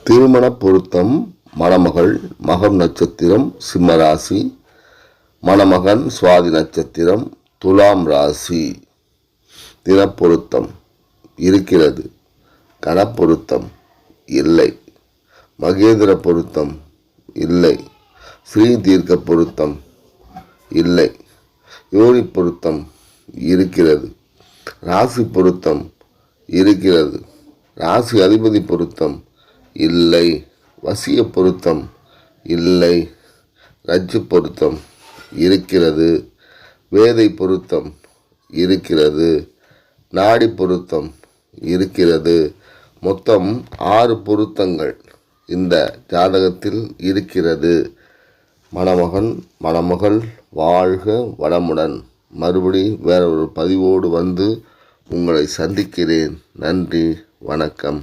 திருமண பொருத்தம். மணமகள் மகம் நட்சத்திரம் சிம்மராசி, மணமகன் சுவாதி நட்சத்திரம் துலாம் ராசி. தினப்பொருத்தம் இருக்கிறது, கணப்பொருத்தம் இல்லை, மகேந்திர பொருத்தம் இல்லை, ஸ்ரீ தீர்க்க பொருத்தம் இல்லை, யோனி பொருத்தம் இருக்கிறது, ராசி பொருத்தம் இருக்கிறது, ராசி அதிபதி பொருத்தம் இல்லை, வசிய பொருத்தம் இல்லை, ரஜ்ஜு பொருத்தம் இருக்கிறது, வேதை பொருத்தம் இருக்கிறது, நாடி பொருத்தம் இருக்கிறது. மொத்தம் 6 பொருத்தங்கள் இந்த ஜாதகத்தில் இருக்கிறது. மணமகன் மணமகள் வாழ்க வளமுடன். மறுபடி வேற ஒரு பதிவோடு வந்து உங்களை சந்திக்கிறேன். நன்றி, வணக்கம்.